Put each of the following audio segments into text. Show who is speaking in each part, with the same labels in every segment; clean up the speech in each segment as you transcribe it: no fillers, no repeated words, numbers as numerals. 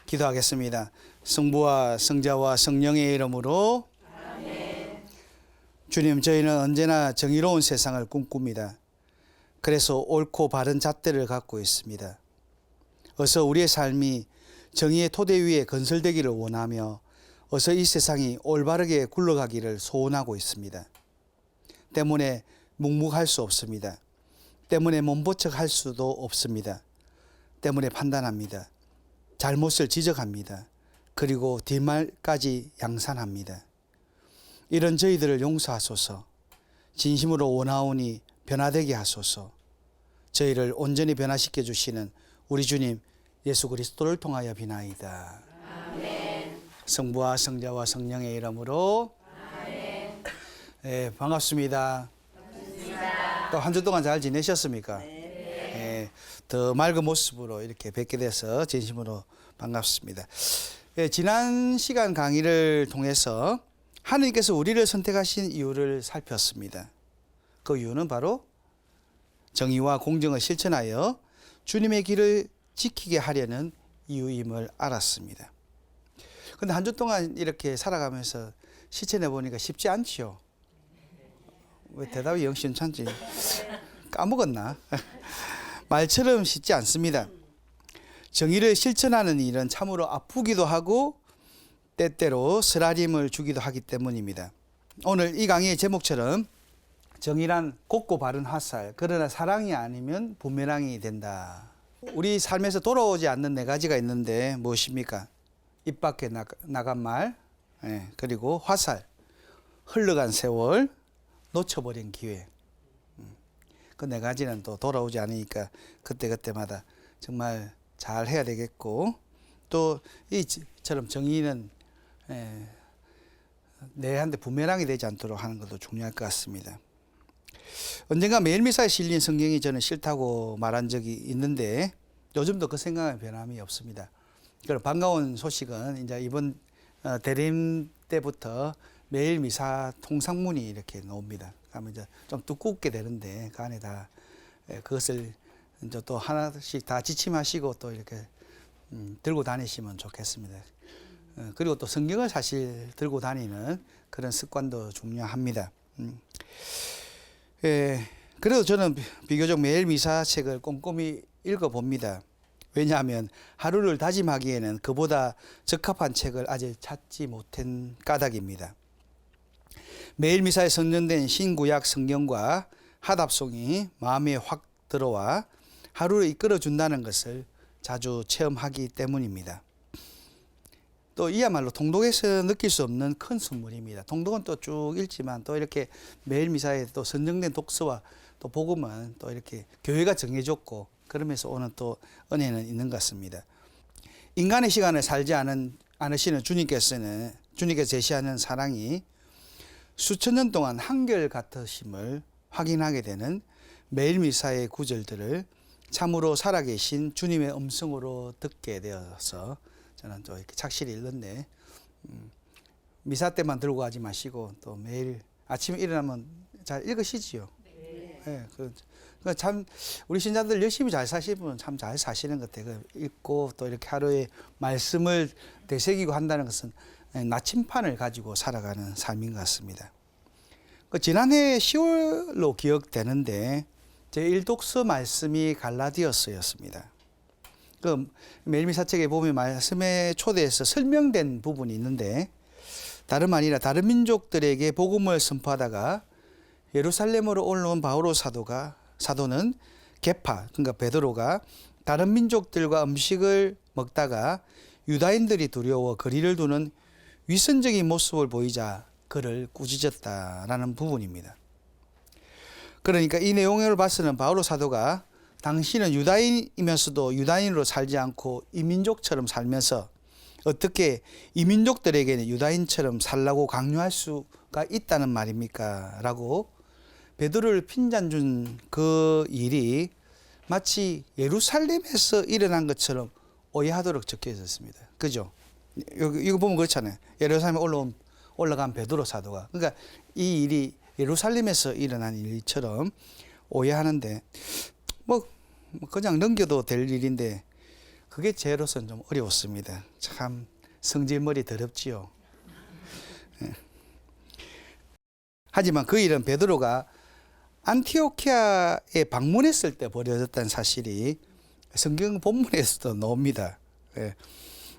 Speaker 1: 기도하겠습니다. 성부와 성자와 성령의 이름으로
Speaker 2: 아멘.
Speaker 1: 주님, 저희는 언제나 정의로운 세상을 꿈꿉니다. 그래서 옳고 바른 잣대를 갖고 있습니다. 어서 우리의 삶이 정의의 토대 위에 건설되기를 원하며 어서 이 세상이 올바르게 굴러가기를 소원하고 있습니다. 때문에 묵묵할 수 없습니다. 때문에 몸보척할 수도 없습니다. 때문에 판단합니다. 잘못을 지적합니다. 그리고 뒷말까지 양산합니다. 이런 저희들을 용서하소서. 진심으로 원하오니 변화되게 하소서. 저희를 온전히 변화시켜 주시는 우리 주님 예수 그리스도를 통하여 비나이다.
Speaker 2: 아멘.
Speaker 1: 성부와 성자와 성령의 이름으로
Speaker 2: 아멘.
Speaker 1: 네, 반갑습니다. 또 한 주 동안 잘 지내셨습니까? 네. 더 맑은 모습으로 이렇게 뵙게 돼서 진심으로 반갑습니다. 네, 지난 시간 강의를 통해서 하느님께서 우리를 선택하신 이유를 살폈습니다. 그 이유는 바로 정의와 공정을 실천하여 주님의 길을 지키게 하려는 이유임을 알았습니다. 그런데 한 주 동안 이렇게 살아가면서 실천해 보니까 쉽지 않지요. 왜 대답이 영 시원찮지? 까먹었나? 말처럼 쉽지 않습니다. 정의를 실천하는 일은 참으로 아프기도 하고 때때로 쓰라림을 주기도 하기 때문입니다. 오늘 이 강의의 제목처럼 정의란 곱고 바른 화살, 그러나 사랑이 아니면 부메랑이 된다. 우리 삶에서 돌아오지 않는 네 가지가 있는데 무엇입니까? 입 밖에 나간 말, 그리고 화살, 흘러간 세월, 놓쳐버린 기회. 그 네 가지는 또 돌아오지 않으니까 그때그때마다 정말 잘 해야 되겠고, 또 이처럼 정의는 내한테 부메랑이 되지 않도록 하는 것도 중요할 것 같습니다. 언젠가 매일미사에 실린 성경이 저는 싫다고 말한 적이 있는데 요즘도 그 생각은 변함이 없습니다. 그럼 반가운 소식은 이제 이번 대림 때부터 매일 미사 통상문이 이렇게 나옵니다. 그러면 이제 좀 두껍게 되는데 그 안에 다 그것을 이제 또 하나씩 다 지침하시고 또 이렇게 들고 다니시면 좋겠습니다. 그리고 또 성경을 사실 들고 다니는 그런 습관도 중요합니다. 그래도 저는 비교적 매일 미사책을 꼼꼼히 읽어봅니다. 왜냐하면 하루를 다짐하기에는 그보다 적합한 책을 아직 찾지 못한 까닭입니다. 매일 미사에 선정된 신구약 성경과 하답송이 마음에 확 들어와 하루를 이끌어준다는 것을 자주 체험하기 때문입니다. 또 이야말로 통독에서 느낄 수 없는 큰 선물입니다. 통독은 또 쭉 읽지만 또 이렇게 매일 미사에 또 선정된 독서와 또 복음은 또 이렇게 교회가 정해줬고 그러면서 오는 또 은혜는 있는 것 같습니다. 인간의 시간을 살지 않으시는 주님께서 제시하는 사랑이 수천 년 동안 한결같으심을 확인하게 되는 매일 미사의 구절들을 참으로 살아계신 주님의 음성으로 듣게 되어서 저는 또 이렇게 착실히 읽는데 미사 때만 들고 가지 마시고 또 매일 아침에 일어나면 잘 읽으시지요. 네. 참 우리 신자들 열심히 잘 사시면 참 잘 사시는 것 같아요. 읽고 또 이렇게 하루에 말씀을 되새기고 한다는 것은 나침판을 가지고 살아가는 삶인 것 같습니다. 지난해 10월로 기억되는데 제 1독서 말씀이 갈라디아서였습니다. 그 매일미사책에 보면 말씀의 초대에서 설명된 부분이 있는데 다름 아니라 다른 민족들에게 복음을 선포하다가 예루살렘으로 올라온 바오로 사도는 게파, 그러니까 베드로가 다른 민족들과 음식을 먹다가 유다인들이 두려워 거리를 두는 위선적인 모습을 보이자 그를 꾸짖었다라는 부분입니다. 그러니까 이 내용을 봐서는 바오로 사도가 당신은 유다인이면서도 유다인으로 살지 않고 이민족처럼 살면서 어떻게 이민족들에게는 유다인처럼 살라고 강요할 수가 있다는 말입니까? 라고 베드로를 핀잔 준 그 일이 마치 예루살렘에서 일어난 것처럼 오해하도록 적혀 있었습니다. 그죠? 이거 보면 그렇잖아요. 예루살렘에 올라간 베드로 사도가. 그러니까 이 일이 예루살렘에서 일어난 일처럼 오해하는데 그냥 넘겨도 될 일인데 그게 제로서는 좀 어려웠습니다. 참 성질머리 더럽지요. 예. 하지만 그 일은 베드로가 안티오키아에 방문했을 때 벌어졌다는 사실이 성경 본문에서도 나옵니다. 예.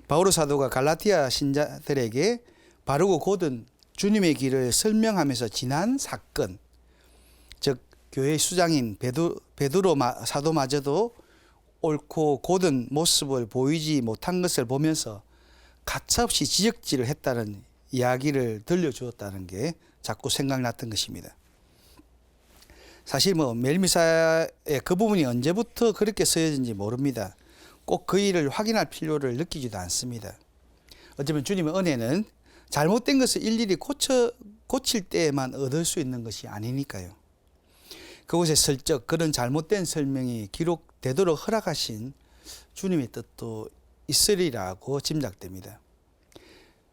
Speaker 1: 바오로 사도가 갈라티아 신자들에게 바르고 곧은 주님의 길을 설명하면서 지난 사건, 즉 교회 수장인 베드로 사도마저도 옳고 곧은 모습을 보이지 못한 것을 보면서 가차없이 지적질을 했다는 이야기를 들려주었다는 게 자꾸 생각났던 것입니다. 사실 멜미사의 그 부분이 언제부터 그렇게 쓰여진지 모릅니다. 꼭 그 일을 확인할 필요를 느끼지도 않습니다. 어쩌면 주님의 은혜는 잘못된 것을 일일이 고칠 때에만 얻을 수 있는 것이 아니니까요. 그곳에 슬쩍 그런 잘못된 설명이 기록되도록 허락하신 주님의 뜻도 있으리라고 짐작됩니다.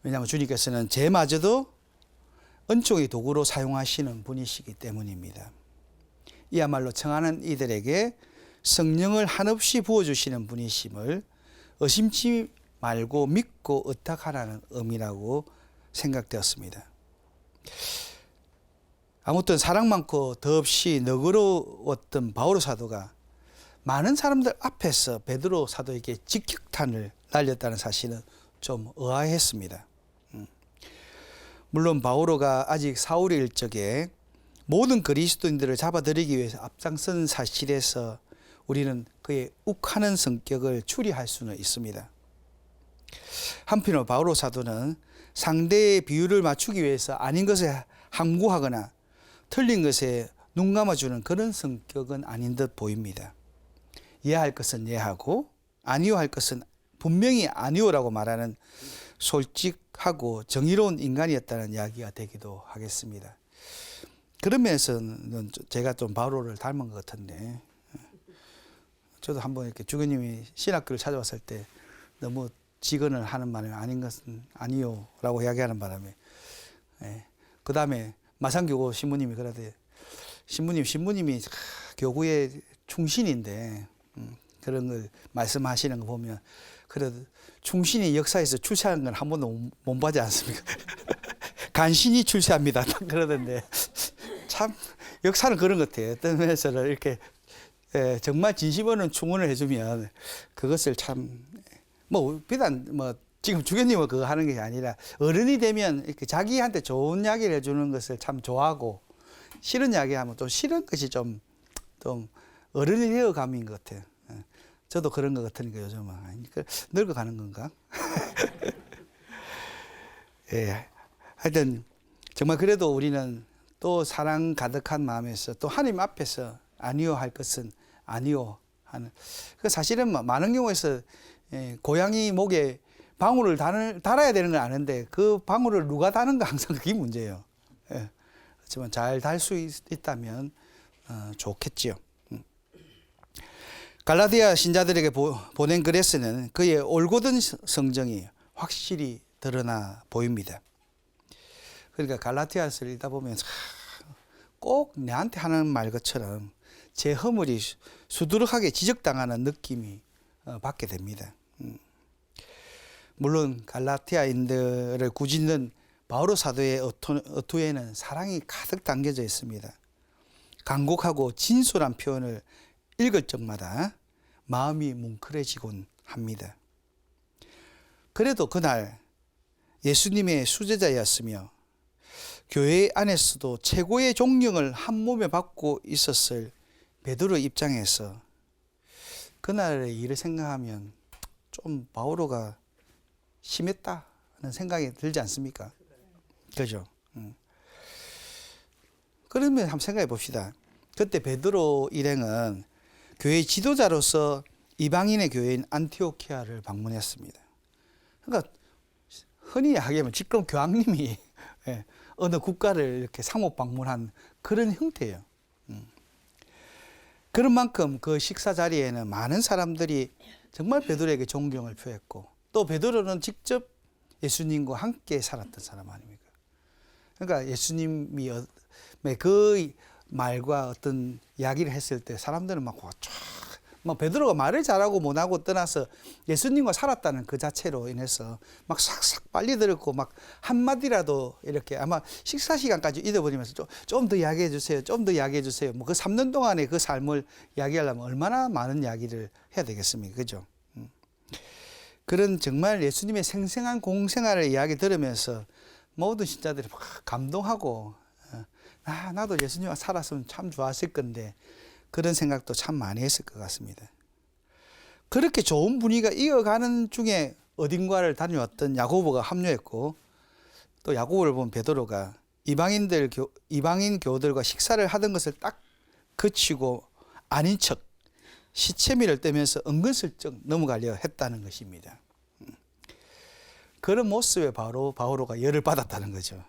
Speaker 1: 왜냐하면 주님께서는 죄마저도 은총의 도구로 사용하시는 분이시기 때문입니다. 이야말로 청하는 이들에게 성령을 한없이 부어주시는 분이심을 의심치 말고 믿고 의탁하라는 의미라고 생각되었습니다. 아무튼 사랑 많고 더없이 너그러웠던 바오로 사도가 많은 사람들 앞에서 베드로 사도에게 직격탄을 날렸다는 사실은 좀 의아했습니다. 물론 바오로가 아직 사울일 적에 모든 그리스도인들을 잡아들이기 위해서 앞장선 사실에서 우리는 그의 욱하는 성격을 추리할 수는 있습니다. 한편으로 바오로 사도는 상대의 비율을 맞추기 위해서 아닌 것에 항구하거나 틀린 것에 눈 감아주는 그런 성격은 아닌 듯 보입니다. 이해할 것은 이해하고 아니요 할 것은 분명히 아니요라고 말하는 솔직하고 정의로운 인간이었다는 이야기가 되기도 하겠습니다. 그런 면에서는 제가 좀 바오로를 닮은 것 같은데, 저도 한번 이렇게 주교님이 신학교를 찾아왔을 때 너무 직언을 하는 바람에 아닌 것은 아니요라고 이야기하는 바람에, 그 다음에 마산교구 신부님이 그러대, 신부님이 교구의 충신인데 그런 걸 말씀하시는 거 보면 그래도 충신이 역사에서 출세하는 건 한 번도 못 보지 않습니까? 간신히 출세합니다. 그러던데 참 역사는 그런 것 같아요. 어떤 면에서는 이렇게 정말 진심 어는 충원을 해주면 그것을 참 비단 지금 주교님은 그거 하는 게 아니라 어른이 되면 이렇게 자기한테 좋은 이야기를 해주는 것을 참 좋아하고 싫은 이야기하면 또 싫은 것이 좀 어른이 되어감인 것 같아요. 저도 그런 것 같으니까 요즘은 늙어가는 건가? 예, 하여튼 정말 그래도 우리는 또 사랑 가득한 마음에서 또 하나님 앞에서 아니요 할 것은 아니요 하는, 사실은 많은 경우에서 고양이 목에 방울을 달아야 되는 건 아는데 그 방울을 누가 다는가 항상 그게 문제예요. 예. 그렇지만 잘 달 수 있다면 좋겠지요. 갈라디아 신자들에게 보낸 글에서는 그의 올곧은 성정이 확실히 드러나 보입니다. 그러니까 갈라디아서를 읽다 보면 꼭 내한테 하는 말 것처럼 제 허물이 수두룩하게 지적당하는 느낌이 받게 됩니다. 물론 갈라티아인들을 꾸짖는 바오로 사도의 어투에는 사랑이 가득 담겨져 있습니다. 간곡하고 진솔한 표현을 읽을 적마다 마음이 뭉클해지곤 합니다. 그래도 그날 예수님의 수제자였으며 교회 안에서도 최고의 존경을 한 몸에 받고 있었을 베드로 입장에서 그날의 일을 생각하면 좀 바오로가 심했다는 생각이 들지 않습니까? 그죠? 그러면 한번 생각해 봅시다. 그때 베드로 일행은 교회 지도자로서 이방인의 교회인 안티오키아를 방문했습니다. 그러니까 흔히 이야기하면 지금 교황님이 어느 국가를 이렇게 상호 방문한 그런 형태예요. 그런 만큼 그 식사 자리에는 많은 사람들이 정말 베드로에게 존경을 표했고, 또 베드로는 직접 예수님과 함께 살았던 사람 아닙니까? 그러니까 예수님이 그 말과 어떤 이야기를 했을 때 사람들은 막 뭐 베드로가 말을 잘하고 못하고 떠나서 예수님과 살았다는 그 자체로 인해서 막 싹싹 빨리 들었고 막 한마디라도 이렇게 아마 식사 시간까지 잊어버리면서 좀 더 이야기해 주세요. 좀 더 이야기해 주세요. 뭐 그 3년 동안의 그 삶을 이야기하려면 얼마나 많은 이야기를 해야 되겠습니까? 그죠? 그런 정말 예수님의 생생한 공생활을 이야기 들으면서 모든 신자들이 막 감동하고 나도 예수님과 살았으면 참 좋았을 건데 그런 생각도 참 많이 했을 것 같습니다. 그렇게 좋은 분위기가 이어가는 중에 어딘가를 다녀왔던 야고보가 합류했고 또 야고보를 본 베드로가 이방인 교우들과 식사를 하던 것을 딱 그치고 아닌 척 시체미를 떼면서 은근슬쩍 넘어가려 했다는 것입니다. 그런 모습에 바오로가 열을 받았다는 거죠.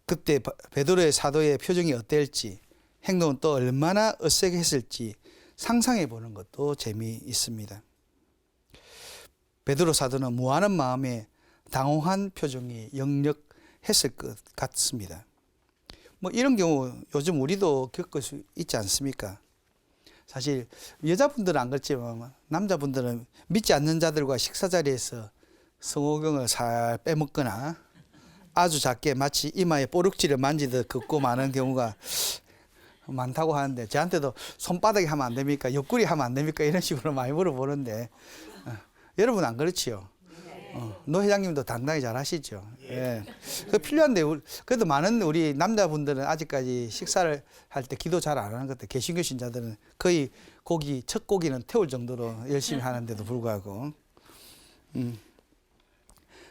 Speaker 1: 그때 베드로의 사도의 표정이 어땠을지 행동은 또 얼마나 어색했을지 상상해 보는 것도 재미있습니다. 베드로 사도는 무한한 마음에 당혹한 표정이 역력했을 것 같습니다. 뭐 이런 경우 요즘 우리도 겪을 수 있지 않습니까? 사실 여자분들은 안 그렇지만 남자분들은 믿지 않는 자들과 식사 자리에서 성호경을 살 빼먹거나 아주 작게 마치 이마에 뽀룩지를 만지듯 긋고 마는 경우가 많다고 하는데 저한테도 손바닥에 하면 안 됩니까? 옆구리 하면 안 됩니까? 이런 식으로 많이 물어보는데 여러분 안 그렇지요? 노 회장님도 당당히 잘 하시죠. 예. 그 필요한데 그래도 많은 우리 남자분들은 아직까지 식사를 할 때 기도 잘 안 하는 것 같아요. 개신교 신자들은 거의 첫 고기는 태울 정도로 열심히 하는데도 불구하고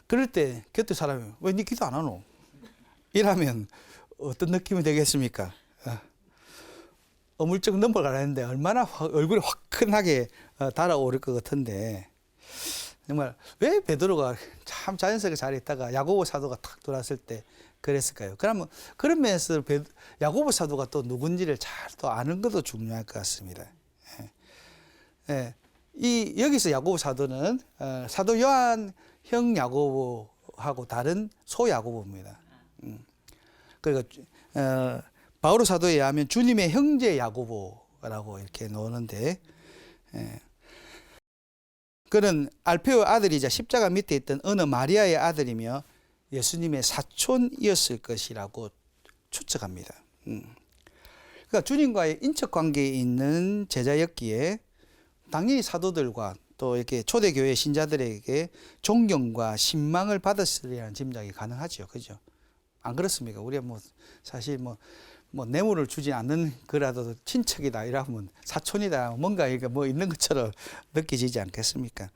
Speaker 1: 그럴 때 곁에 사람이 왜 니 기도 안 하노? 이러면 어떤 느낌이 되겠습니까? 어물쩍 넘어가는데 얼마나 얼굴이 화끈하게 달아오를 것 같은데 정말 왜 베드로가 참 자연스럽게 잘했다가 야고보 사도가 탁 돌았을 때 그랬을까요? 그러면 그런 면에서 야고보 사도가 또 누군지를 잘 또 아는 것도 중요할 것 같습니다. 여기서 야고보 사도는 사도 요한 형 야고보하고 다른 소 야고보입니다. 그러니까 바오로 사도에 의하면 주님의 형제 야고보라고 이렇게 나오는데 그는 알페오의 아들이자 십자가 밑에 있던 어느 마리아의 아들이며 예수님의 사촌이었을 것이라고 추측합니다. 그러니까 주님과의 인적 관계에 있는 제자였기에 당연히 사도들과 또 이렇게 초대교회 신자들에게 존경과 신망을 받았으리라는 짐작이 가능하죠. 그죠? 안 그렇습니까? 우리가 사실 뇌물을 주지 않는 거라도 친척이다 이러면 사촌이다 뭔가 이게 있는 것처럼 느껴지지 않겠습니까?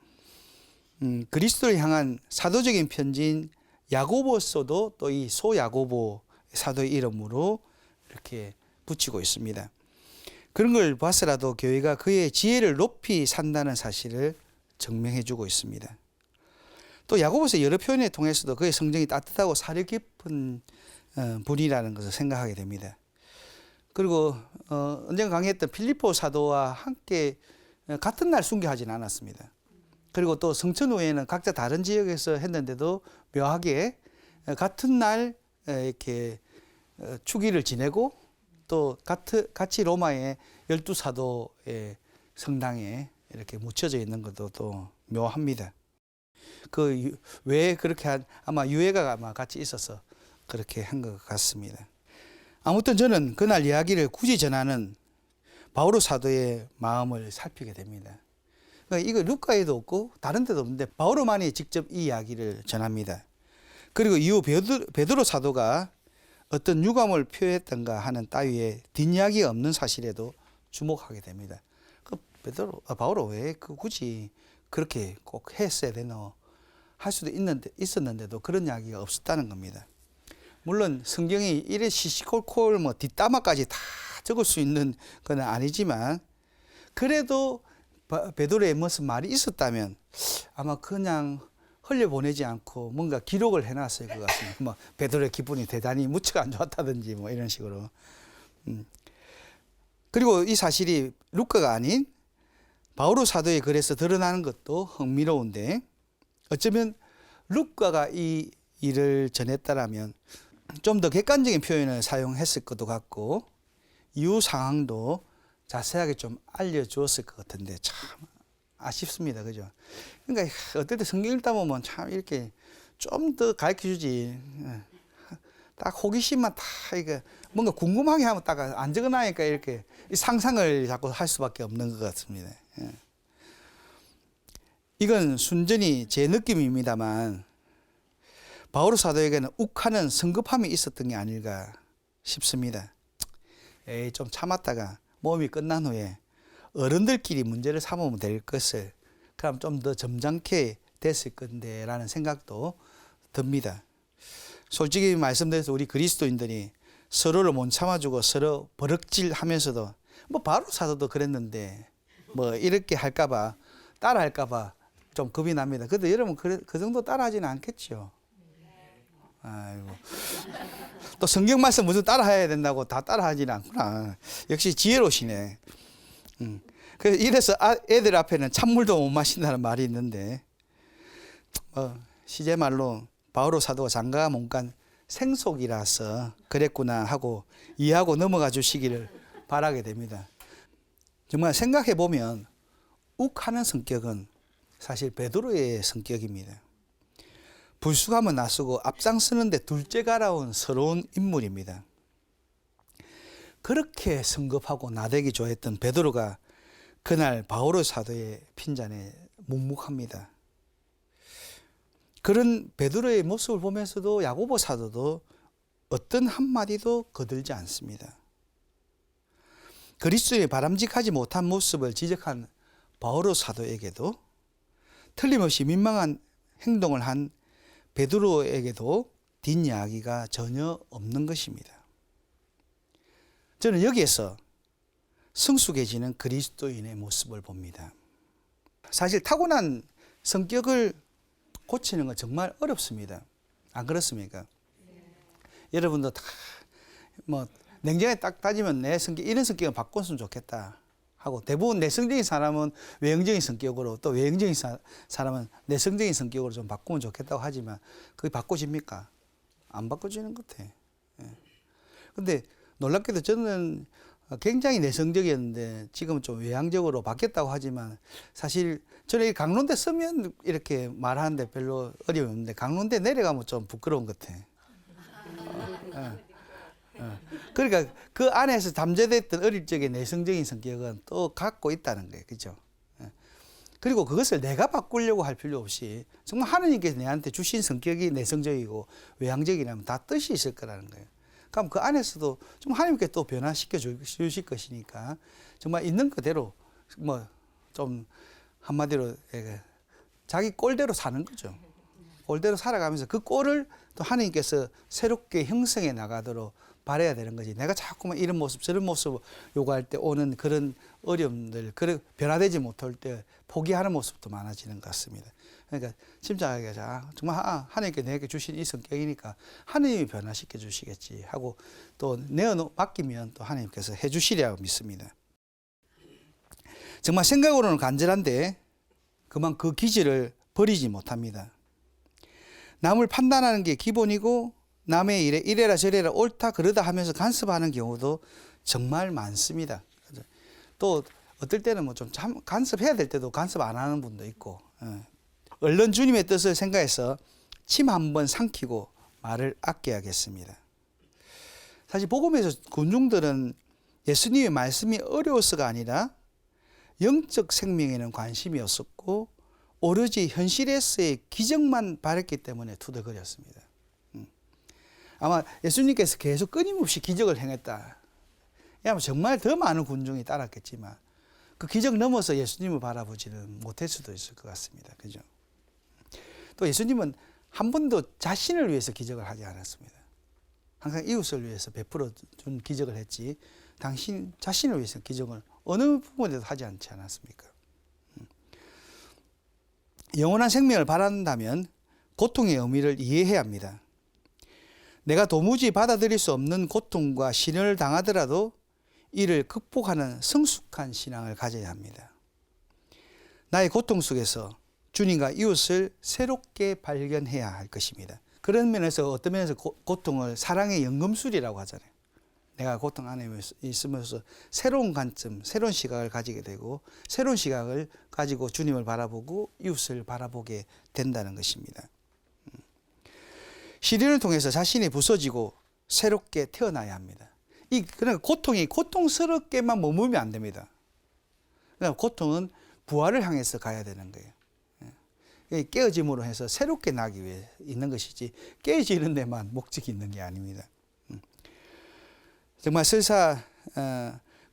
Speaker 1: 그리스도를 향한 사도적인 편지인 야고보서도 또 이 소 야고보 사도의 이름으로 이렇게 붙이고 있습니다. 그런 걸 봐서라도 교회가 그의 지혜를 높이 산다는 사실을 증명해주고 있습니다. 또 야고보서 여러 표현을 통해서도 그의 성정이 따뜻하고 사려 깊은 분이라는 것을 생각하게 됩니다. 그리고 언젠가 강의했던 필리포 사도와 함께 같은 날 순교하지는 않았습니다. 그리고 또 성천 후에는 각자 다른 지역에서 했는데도 묘하게 같은 날 이렇게 축일을 지내고 또 같이 로마의 12사도의 성당에 이렇게 묻혀져 있는 것도 또 묘합니다. 왜 그렇게 아마 유해가 아마 같이 있어서 그렇게 한 것 같습니다. 아무튼 저는 그날 이야기를 굳이 전하는 바오로 사도의 마음을 살피게 됩니다. 그러니까 이거 루카에도 없고 다른 데도 없는데 바오로만이 직접 이 이야기를 전합니다. 그리고 이후 베드로 사도가 어떤 유감을 표했던가 하는 따위의 뒷이야기가 없는 사실에도 주목하게 됩니다. 바오로 왜 굳이 그렇게 꼭 했어야 되노? 할 수도 있었는데도 그런 이야기가 없었다는 겁니다. 물론 성경이 이래 시시콜콜 뒷담화까지 다 적을 수 있는 건 아니지만 그래도 베드로의 무슨 말이 있었다면 아마 그냥 흘려보내지 않고 뭔가 기록을 해놨을 것 같습니다. 베드로의 기분이 대단히 무척 안 좋았다든지 이런 식으로. 그리고 이 사실이 루카가 아닌 바오로 사도의 글에서 드러나는 것도 흥미로운데 어쩌면 루카가 이 일을 전했다라면 좀 더 객관적인 표현을 사용했을 것도 같고 이후 상황도 자세하게 좀 알려주었을 것 같은데 참 아쉽습니다. 그죠? 그러니까 어떨 때 성경 읽다 보면 참 이렇게 좀 더 가르쳐 주지. 딱 호기심만 다 이거 뭔가 궁금하게 하면 딱 안 적어놔니까 이렇게 상상을 자꾸 할 수밖에 없는 것 같습니다. 이건 순전히 제 느낌입니다만 바오로 사도에게는 욱하는 성급함이 있었던 게 아닐까 싶습니다. 에이, 좀 참았다가 모험이 끝난 후에 어른들끼리 문제를 삼으면 될 것을 그럼 좀 더 점잖게 됐을 건데 라는 생각도 듭니다. 솔직히 말씀드려서 우리 그리스도인들이 서로를 못 참아주고 서로 버럭질 하면서도 뭐 바로 사도도 그랬는데 뭐 이렇게 할까봐 따라 할까봐 좀 겁이 납니다. 근데 여러분 그 정도 따라하지는 않겠죠. 아이고. 또 성경 말씀 무슨 따라해야 된다고 다 따라하지는 않구나. 역시 지혜로우시네. 그래서 이래서 애들 앞에는 찬물도 못 마신다는 말이 있는데 시제 말로 바오로 사도가 장가가 못 간 생속이라서 그랬구나 하고 이해하고 넘어가 주시기를 바라게 됩니다. 정말 생각해 보면 욱하는 성격은 사실 베드로의 성격입니다. 불쑥하면 나서고 앞장서는데 둘째가라운 서러운 인물입니다. 그렇게 성급하고 나대기 좋아했던 베드로가 그날 바오로 사도의 핀잔에 묵묵합니다. 그런 베드로의 모습을 보면서도 야고보 사도도 어떤 한마디도 거들지 않습니다. 그리스도의 바람직하지 못한 모습을 지적한 바오로 사도에게도 틀림없이 민망한 행동을 한 베드로에게도 뒷이야기가 전혀 없는 것입니다. 저는 여기에서 성숙해지는 그리스도인의 모습을 봅니다. 사실 타고난 성격을 고치는 건 정말 어렵습니다. 안 그렇습니까? 여러분도 다 뭐 냉정하게 딱 따지면 내 성격 이런 성격은 바꿨으면 좋겠다 하고 대부분 내성적인 사람은 외형적인 성격으로 또 외형적인 사람은 내성적인 성격으로 좀 바꾸면 좋겠다고 하지만 그게 바꿔집니까? 안 바꿔지는 것 같아. 근데 놀랍게도 저는 굉장히 내성적이었는데 지금은 좀 외향적으로 바뀌었다고 하지만 사실 저는 이 강론대 쓰면 이렇게 말하는데 별로 어려움이 없는데 강론대 내려가면 좀 부끄러운 것 같아. 그러니까 그 안에서 잠재됐던 어릴 적의 내성적인 성격은 또 갖고 있다는 거예요. 그죠? 그리고 그것을 내가 바꾸려고 할 필요 없이 정말 하느님께서 내한테 주신 성격이 내성적이고 외향적이라면 다 뜻이 있을 거라는 거예요. 그럼 그 안에서도 좀 하나님께 또 변화시켜 주실 것이니까 정말 있는 그대로 뭐 좀 한마디로 자기 꼴대로 사는 거죠. 꼴대로 살아가면서 그 꼴을 또 하나님께서 새롭게 형성해 나가도록 바라야 되는 거지. 내가 자꾸만 이런 모습 저런 모습 요구할 때 오는 그런 어려움들, 그런 변화되지 못할 때 포기하는 모습도 많아지는 것 같습니다. 그러니까 침착하게 정말 하나님께 내게 주신 이 성격이니까 하나님이 변화시켜 주시겠지 하고 또 맡기면 또 하나님께서 해 주시리라고 믿습니다. 정말 생각으로는 간절한데 그만 그 기질을 버리지 못합니다. 남을 판단하는 게 기본이고 남의 일에 이래라 저래라 옳다 그러다 하면서 간섭하는 경우도 정말 많습니다. 또 어떨 때는 뭐 좀 간섭해야 될 때도 간섭 안 하는 분도 있고 얼른 주님의 뜻을 생각해서 침 한번 삼키고 말을 아껴야겠습니다. 사실 복음에서 군중들은 예수님의 말씀이 어려워서가 아니라 영적 생명에는 관심이 없었고 오로지 현실에서의 기적만 바랬기 때문에 투덜거렸습니다. 아마 예수님께서 계속 끊임없이 기적을 행했다. 아마 정말 더 많은 군중이 따랐겠지만 그 기적 넘어서 예수님을 바라보지는 못할 수도 있을 것 같습니다. 그죠? 또 예수님은 한 번도 자신을 위해서 기적을 하지 않았습니다. 항상 이웃을 위해서 베풀어 준 기적을 했지 당신 자신을 위해서 기적을 어느 부분에도 하지 않지 않았습니까? 영원한 생명을 바란다면 고통의 의미를 이해해야 합니다. 내가 도무지 받아들일 수 없는 고통과 시련을 당하더라도 이를 극복하는 성숙한 신앙을 가져야 합니다. 나의 고통 속에서 주님과 이웃을 새롭게 발견해야 할 것입니다. 그런 면에서 어떤 면에서 고통을 사랑의 연금술이라고 하잖아요. 내가 고통 안에 있으면서 새로운 관점, 새로운 시각을 가지게 되고 새로운 시각을 가지고 주님을 바라보고 이웃을 바라보게 된다는 것입니다. 시련을 통해서 자신이 부서지고 새롭게 태어나야 합니다. 그러니까 고통이 고통스럽게만 머물면 안 됩니다. 그러니까 고통은 부활을 향해서 가야 되는 거예요. 깨어짐으로 해서 새롭게 나기 위해 있는 것이지 깨어지는 데만 목적이 있는 게 아닙니다. 정말 설사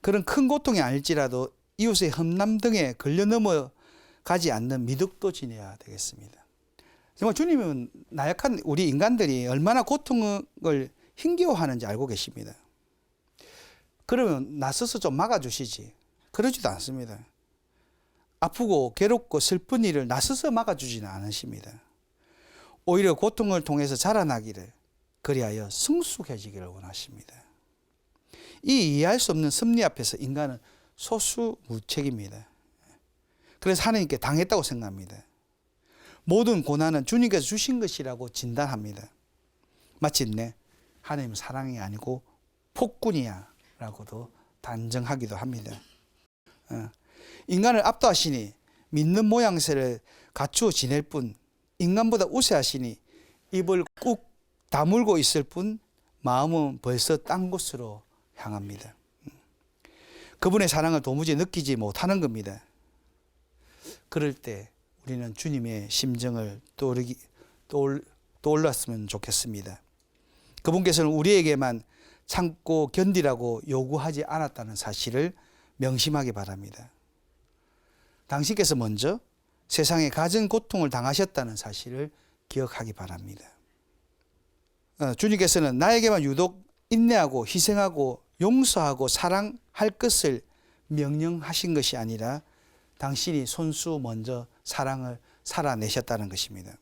Speaker 1: 그런 큰 고통이 아닐지라도 이웃의 험남 등에 걸려 넘어가지 않는 미덕도 지내야 되겠습니다. 정말 주님은 나약한 우리 인간들이 얼마나 고통을 힘겨워하는지 알고 계십니다. 그러면 나서서 좀 막아주시지. 그러지도 않습니다. 아프고 괴롭고 슬픈 일을 나서서 막아주지는 않으십니다. 오히려 고통을 통해서 자라나기를, 그리하여 성숙해지기를 원하십니다. 이 이해할 수 없는 섭리 앞에서 인간은 소수무책입니다. 그래서 하나님께 당했다고 생각합니다. 모든 고난은 주님께서 주신 것이라고 진단합니다. 마침내 하나님은 사랑이 아니고 폭군이야 라고도 단정하기도 합니다. 인간을 압도하시니 믿는 모양새를 갖추어 지낼 뿐, 인간보다 우세하시니 입을 꾹 다물고 있을 뿐 마음은 벌써 딴 곳으로 향합니다. 그분의 사랑을 도무지 느끼지 못하는 겁니다. 그럴 때 우리는 주님의 심정을 떠올랐으면 좋겠습니다. 그분께서는 우리에게만 참고 견디라고 요구하지 않았다는 사실을 명심하기 바랍니다. 당신께서 먼저 세상에 갖은 고통을 당하셨다는 사실을 기억하기 바랍니다. 주님께서는 나에게만 유독 인내하고 희생하고 용서하고 사랑할 것을 명령하신 것이 아니라 당신이 손수 먼저 사랑을 살아내셨다는 것입니다.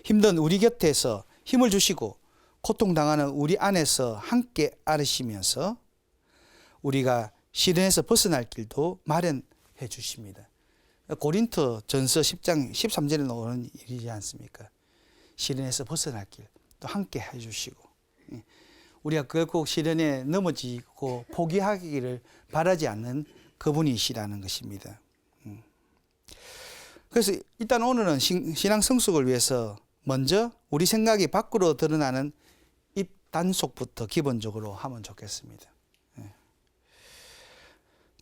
Speaker 1: 힘든 우리 곁에서 힘을 주시고 고통당하는 우리 안에서 함께 앓으시면서 우리가 시련에서 벗어날 길도 마련해 주십니다. 고린토 전서 10장 13절에 나오는 일이지 않습니까? 시련에서 벗어날 길 또 함께 해주시고, 우리가 결코 시련에 넘어지고 포기하기를 바라지 않는 그분이시라는 것입니다. 그래서 일단 오늘은 신앙 성숙을 위해서 먼저 우리 생각이 밖으로 드러나는 입 단속부터 기본적으로 하면 좋겠습니다.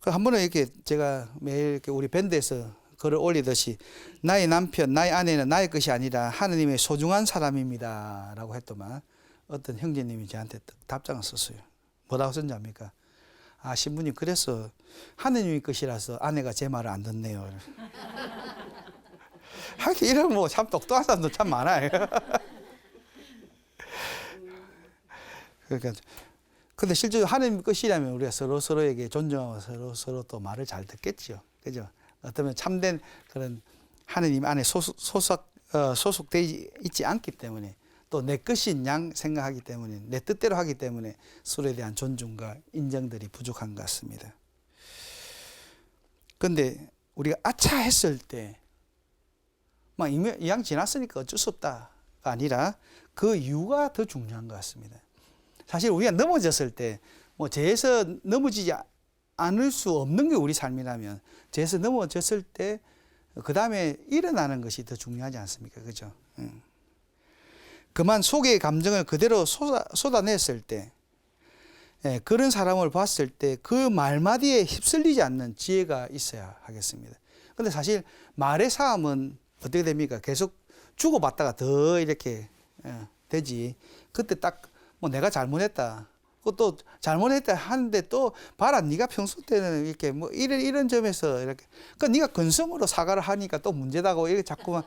Speaker 1: 한 번은 이렇게 제가 매일 이렇게 우리 밴드에서 글을 올리듯이 나의 남편, 나의 아내는 나의 것이 아니라 하느님의 소중한 사람입니다 라고 했더만 어떤 형제님이 저한테 답장을 썼어요. 뭐라고 썼는지 압니까? 아, 신부님 그래서 하느님의 것이라서 아내가 제 말을 안 듣네요. 하긴 이런 뭐 참 똑똑한 사람도 참 많아요. 그러니까 근데 실제로 하나님 것이라면 우리가 서로에게 존중하고 서로 또 말을 잘 듣겠죠. 그죠? 어쩌면 참된 그런 하나님 안에 소속되어 있지 않기 때문에 또 내 것인 양 생각하기 때문에 내 뜻대로 하기 때문에 서로에 대한 존중과 인정들이 부족한 것 같습니다. 그런데 우리가 아차 했을 때 막 이왕 지났으니까 어쩔 수 없다가 아니라 그 이유가 더 중요한 것 같습니다. 사실 우리가 넘어졌을 때 뭐 죄에서 넘어지지 않을 수 없는 게 우리 삶이라면 죄에서 넘어졌을 때 그 다음에 일어나는 것이 더 중요하지 않습니까? 그죠? 그만 속의 감정을 그대로 쏟아냈을 때 그런 사람을 봤을 때 그 말마디에 휩쓸리지 않는 지혜가 있어야 하겠습니다. 그런데 사실 말의 싸움은 어떻게 됩니까? 계속 주고받다가 더 이렇게 되지. 그때 딱 뭐 내가 잘못했다. 또 잘못했다 하는데 또 봐라 네가 평소 때는 이렇게 뭐 이런 점에서 이렇게 그러니까 네가 근성으로 사과를 하니까 또 문제다고 이렇게 자꾸만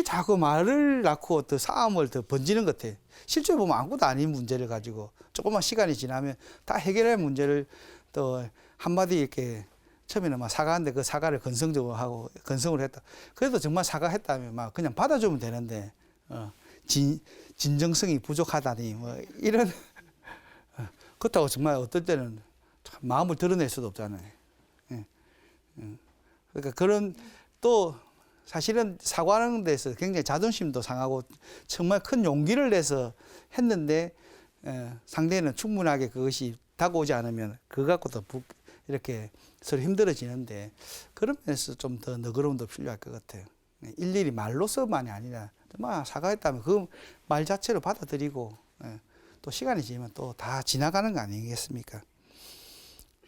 Speaker 1: 자꾸 말을 낳고 더 싸움을 더 번지는 것 같아. 실제로 보면 아무것도 아닌 문제를 가지고 조금만 시간이 지나면 다 해결할 문제를 또 한마디 이렇게 처음에는 막 사과하는데 그 사과를 건성적으로 하고 건성으로 했다. 그래도 정말 사과했다면 막 그냥 받아주면 되는데 진정성이 부족하다니 뭐 이런 그렇다고 정말 어떨 때는 참 마음을 드러낼 수도 없잖아요. 그러니까 그런 또 사실은 사과하는 데서 굉장히 자존심도 상하고 정말 큰 용기를 내서 했는데 상대는 충분하게 그것이 다가오지 않으면 그거 갖고도 이렇게 서로 힘들어지는데 그런 면에서 좀 더 너그러움도 필요할 것 같아요. 일일이 말로서만이 아니라 정말 사과했다면 그 말 자체로 받아들이고 또 시간이 지나면 또 다 지나가는 거 아니겠습니까?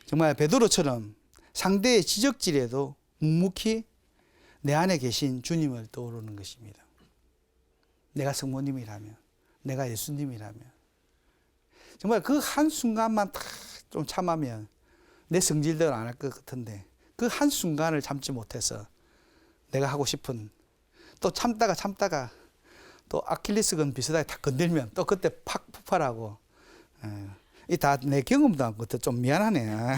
Speaker 1: 정말 베드로처럼 상대의 지적질에도 묵묵히 내 안에 계신 주님을 떠오르는 것입니다. 내가 성모님이라면, 내가 예수님이라면 정말 그 한순간만 딱 좀 참으면 내 성질대로 안 할 것 같은데 그 한순간을 참지 못해서 내가 하고 싶은 또 참다가 또 아킬레스건 비슷하게 탁 건들면 또 그때 팍 폭발하고 이 다 내 경험도 한 것도 좀 미안하네.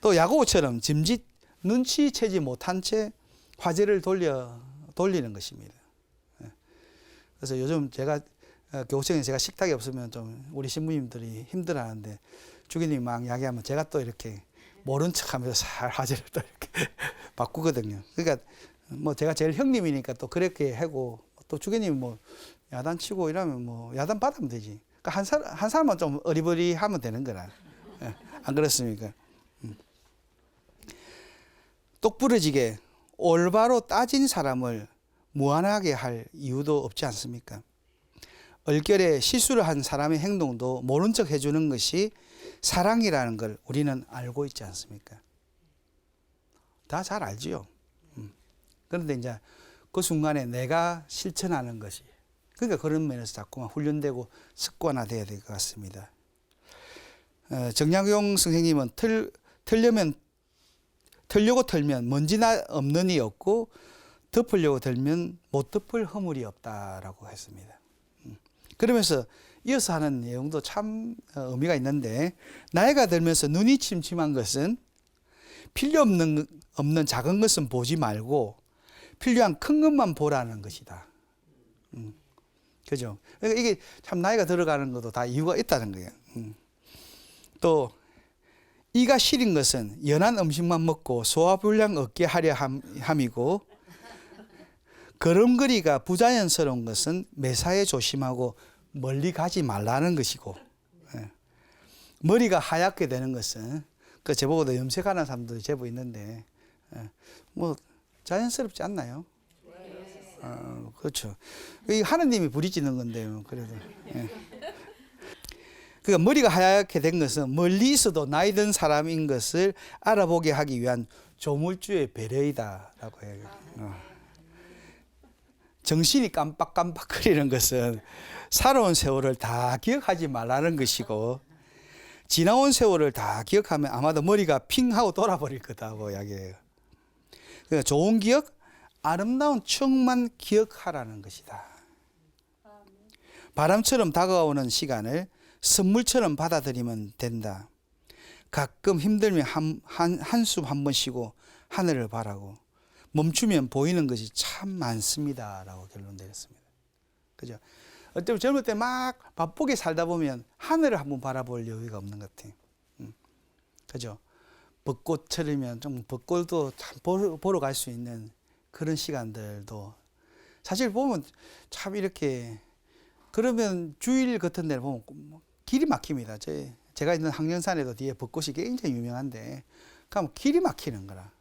Speaker 1: 또 야고보처럼 짐짓 눈치채지 못한 채 화제를 돌리는 것입니다. 그래서 요즘 제가 교구청에 제가 식탁이 없으면 좀 우리 신부님들이 힘들어하는데 주기님이 막 이야기하면 제가 또 이렇게 모른 척하면서 살 화제를 또 이렇게 바꾸거든요. 그러니까 뭐 제가 제일 형님이니까 또 그렇게 하고 또 주기님이 뭐 야단 치고 이러면 뭐 야단 받으면 되지. 그러니까 한 사람만 좀 어리버리하면 되는 거라. 안 그렇습니까? 똑부러지게 올바로 따진 사람을 무한하게 할 이유도 없지 않습니까? 얼결에 실수를 한 사람의 행동도 모른 척 해주는 것이 사랑이라는 걸 우리는 알고 있지 않습니까? 다 잘 알지요. 그런데 이제 그 순간에 내가 실천하는 것이 그러니까 그런 면에서 자꾸만 훈련되고 습관화돼야 될 것 같습니다. 정약용 선생님은 털려고 털면 먼지나 없는 이 없고 덮으려고 털면 못 덮을 허물이 없다라고 했습니다. 그러면서 이어서 하는 내용도 참 의미가 있는데 나이가 들면서 눈이 침침한 것은 필요 없는 작은 것은 보지 말고 필요한 큰 것만 보라는 것이다. 그죠? 그러니까 이게 참 나이가 들어가는 것도 다 이유가 있다는 거예요. 또 이가 시린 것은 연한 음식만 먹고 소화불량 없게 하려 함이고 걸음걸이가 부자연스러운 것은 매사에 조심하고 멀리 가지 말라는 것이고 머리가 하얗게 되는 것은 그 제보고도 염색하는 사람들이 제법 있는데 뭐 자연스럽지 않나요? 그렇죠. 이 하느님이 부리지는 건데요. 그래도 그러니까 머리가 하얗게 된 것은 멀리 있어도 나이 든 사람인 것을 알아보게 하기 위한 조물주의 배려이다라고 해요. 정신이 깜빡깜빡거리는 것은 살아온 세월을 다 기억하지 말라는 것이고 지나온 세월을 다 기억하면 아마도 머리가 핑 하고 돌아버릴 거다고 이야기해요. 그러니까 좋은 기억, 아름다운 추억만 기억하라는 것이다. 바람처럼 다가오는 시간을 선물처럼 받아들이면 된다. 가끔 힘들면 한숨 한 번 쉬고 하늘을 바라고 멈추면 보이는 것이 참 많습니다라고 결론 내렸습니다. 그죠? 어쩌면 젊을 때 막 바쁘게 살다 보면 하늘을 한번 바라볼 여유가 없는 것 같아요. 그죠? 벚꽃철이면 좀 벚꽃도 참 보러 갈 수 있는 그런 시간들도 사실 보면 참 이렇게 그러면 주일 같은 데를 보면 길이 막힙니다. 제가 있는 항령산에도 뒤에 벚꽃이 굉장히 유명한데 가면 길이 막히는 거라.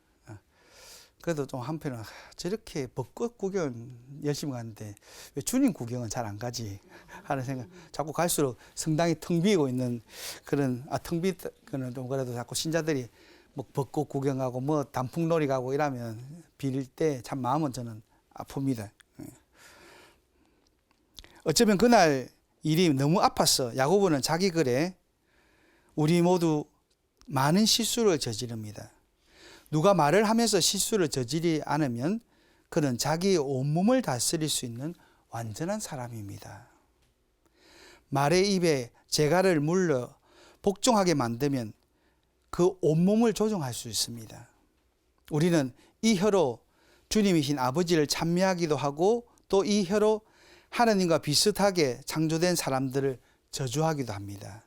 Speaker 1: 그래도 좀 한편은 저렇게 벚꽃 구경 열심히 가는데 왜 주님 구경은 잘 안 가지 하는 생각. 자꾸 갈수록 성당이 텅 비고 있는 그런 텅 비거는 좀 그래도 자꾸 신자들이 뭐 벚꽃 구경하고 뭐 단풍놀이 가고 이러면 빌 때 참 마음은 저는 아픕니다. 어쩌면 그날 일이 너무 아파서 야고보는 자기 글에 우리 모두 많은 실수를 저지릅니다. 누가 말을 하면서 실수를 저지르지 않으면 그는 자기 온몸을 다스릴 수 있는 완전한 사람입니다. 말의 입에 재갈을 물러 복종하게 만들면 그 온몸을 조종할 수 있습니다. 우리는 이 혀로 주님이신 아버지를 찬미하기도 하고 또 이 혀로 하나님과 비슷하게 창조된 사람들을 저주하기도 합니다.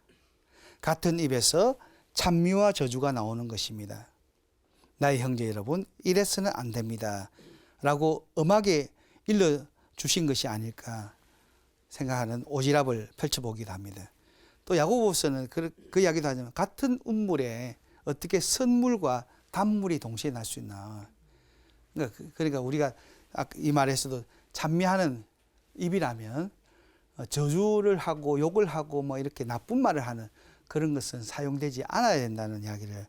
Speaker 1: 같은 입에서 찬미와 저주가 나오는 것입니다. 나의 형제 여러분, 이래서는 안 됩니다. 라고 엄하게 일러주신 것이 아닐까 생각하는 오지랖을 펼쳐보기도 합니다. 또 야고보서는 그 이야기도 하지만 같은 운물에 어떻게 선물과 단물이 동시에 날 수 있나. 그러니까 우리가 이 말에서도 찬미하는 입이라면 저주를 하고 욕을 하고 뭐 이렇게 나쁜 말을 하는 그런 것은 사용되지 않아야 된다는 이야기를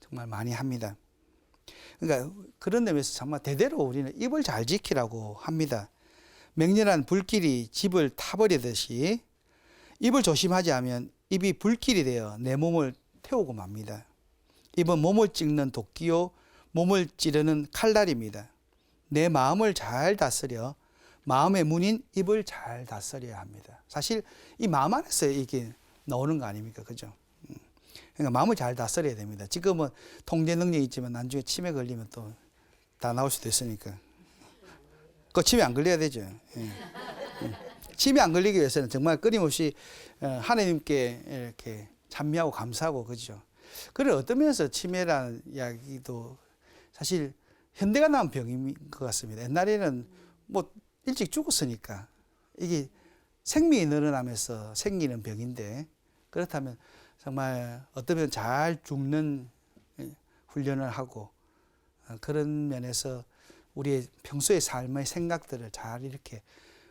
Speaker 1: 정말 많이 합니다. 그러니까 그런 점에서 정말 대대로 우리는 입을 잘 지키라고 합니다. 맹렬한 불길이 집을 타버리듯이 입을 조심하지 않으면 입이 불길이 되어 내 몸을 태우고 맙니다. 입은 몸을 찍는 도끼요 몸을 찌르는 칼날입니다. 내 마음을 잘 다스려 마음의 문인 입을 잘 다스려야 합니다. 사실 이 마음 안에서 이게 나오는 거 아닙니까? 그죠? 그러니까 마음을 잘 다스려야 됩니다. 지금은 통제 능력이 있지만 나중에 치매 걸리면 또 다 나올 수도 있으니까. 그 치매 안 걸려야 되죠. 치매 안 걸리기 위해서는 정말 끊임없이 하나님께 이렇게 찬미하고 감사하고 그죠. 그래 어떤 면에서 치매라는 이야기도 사실 현대가 낳은 병인 것 같습니다. 옛날에는 뭐 일찍 죽었으니까 이게 생명이 늘어나면서 생기는 병인데 그렇다면 정말 어쩌면 잘 죽는 훈련을 하고 그런 면에서 우리의 평소의 삶의 생각들을 잘 이렇게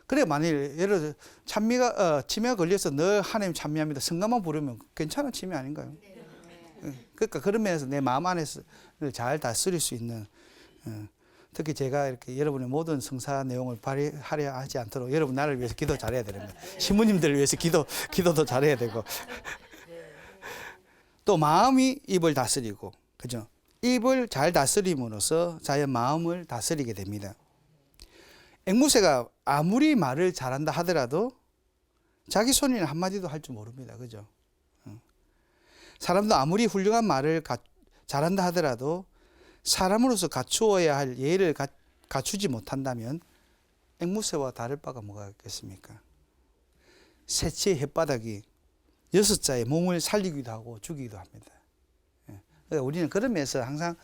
Speaker 1: 그래 만일 예를 들어 치매가 걸려서 늘 하나님 찬미합니다. 성가만 부르면 괜찮은 치매 아닌가요? 그러니까 그런 면에서 내 마음 안에서 잘 다스릴 수 있는 특히 제가 이렇게 여러분의 모든 성사 내용을 발휘하려 하지 않도록 여러분 나를 위해서 기도 잘해야 됩니다. 신부님들을 위해서 기도도 잘해야 되고 또 마음이 입을 다스리고 그죠? 입을 잘 다스림으로써 자의 마음을 다스리게 됩니다. 앵무새가 아무리 말을 잘한다 하더라도 자기 손에는 한마디도 할 줄 모릅니다. 그죠? 사람도 아무리 훌륭한 말을 잘한다 하더라도 사람으로서 갖추어야 할 예를 갖추지 못한다면 앵무새와 다를 바가 뭐가 있겠습니까? 새치의 혓바닥이 6자의 몸을 살리기도 하고 죽이기도 합니다. 그러니까 우리는 그런 면에서 항상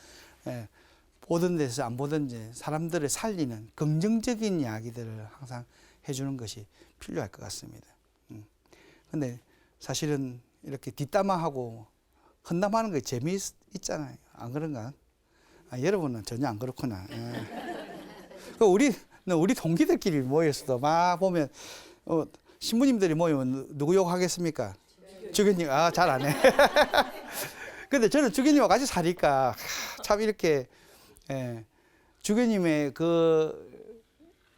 Speaker 1: 보던 데서 안 보든지 사람들을 살리는 긍정적인 이야기들을 항상 해주는 것이 필요할 것 같습니다. 근데 사실은 이렇게 뒷담화하고 헌담하는 게 재미있잖아요. 안 그런가? 여러분은 전혀 안 그렇구나. 우리 동기들끼리 모여서도 막 보면 신부님들이 모이면 누구 욕하겠습니까? 주교님, 잘 안 해. 근데 저는 주교님과 같이 사니까 참 이렇게 주교님의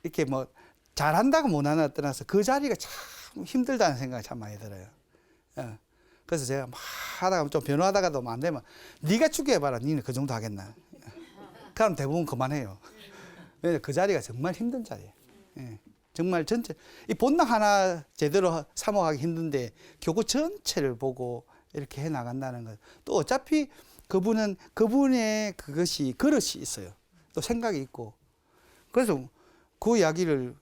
Speaker 1: 이렇게 뭐 잘한다고 못하나 떠나서 그 자리가 참 힘들다는 생각이 참 많이 들어요. 그래서 제가 막 하다가 좀 변호하다가도 안 되면 네가 주교해봐라. 니는 그 정도 하겠나. 그럼 대부분 그만해요. 왜냐면 그 자리가 정말 힘든 자리예요. 정말 전체 이 본당 하나 제대로 사모하기 힘든데 교구 전체를 보고 이렇게 해 나간다는 것. 또 어차피 그분의 그것이 그릇이 있어요. 또 생각이 있고. 그래서 그 이야기를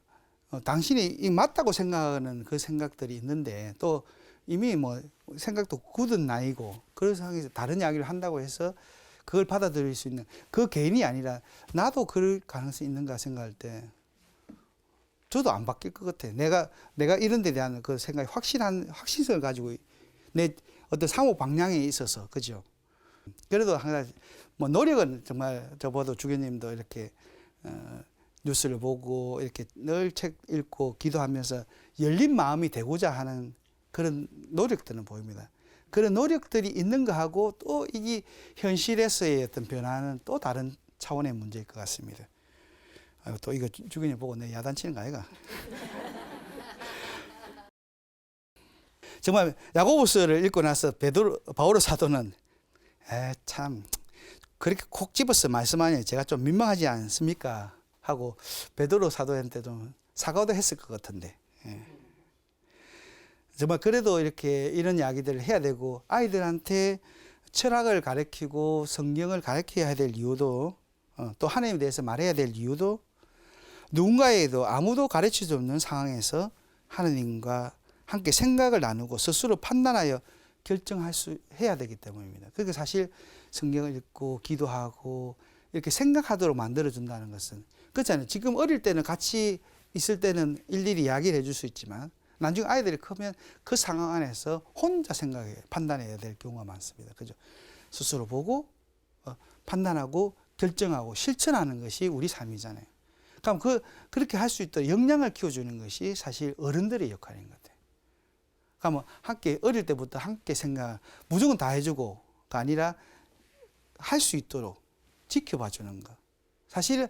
Speaker 1: 당신이 맞다고 생각하는 그 생각들이 있는데 또 이미 뭐 생각도 굳은 나이고 그런 상황에서 다른 이야기를 한다고 해서 그걸 받아들일 수 있는 그 개인이 아니라 나도 그럴 가능성이 있는가 생각할 때 저도 안 바뀔 것 같아요. 내가 이런 데 대한 그 생각이 확신성을 가지고 내 어떤 사고 방향에 있어서 그죠. 그래도 항상 뭐 노력은 정말 저보다 주교님도 이렇게 뉴스를 보고 이렇게 늘 책 읽고 기도하면서 열린 마음이 되고자 하는 그런 노력들은 보입니다. 그런 노력들이 있는 거하고 또 이게 현실에서의 어떤 변화는 또 다른 차원의 문제일 것 같습니다. 또 이거 주교님 보고 내 야단치는 거 아이가? 정말 야고보서를 읽고 나서 바오로 사도는 참 그렇게 콕 집어서 말씀하니 제가 좀 민망하지 않습니까? 하고 베드로 사도한테 좀 사과도 했을 것 같은데 정말 그래도 이렇게 이런 이야기들을 해야 되고 아이들한테 철학을 가르치고 성경을 가르쳐야 될 이유도 또 하나님에 대해서 말해야 될 이유도 누군가에게도 아무도 가르칠 수 없는 상황에서 하나님과 함께 생각을 나누고 스스로 판단하여 해야 되기 때문입니다. 그러니까 사실 성경을 읽고 기도하고 이렇게 생각하도록 만들어준다는 것은 그렇잖아요. 지금 어릴 때는 같이 있을 때는 일일이 이야기를 해줄 수 있지만 나중에 아이들이 크면 그 상황 안에서 혼자 생각해 판단해야 될 경우가 많습니다. 그죠? 스스로 보고 판단하고 결정하고 실천하는 것이 우리 삶이잖아요. 그럼 그렇게 할 수 있도록 역량을 키워주는 것이 사실 어른들의 역할인 것 같아요. 그러면 함께 어릴 때부터 함께 생각 무조건 다 해주고가 아니라 할 수 있도록 지켜봐 주는 거. 사실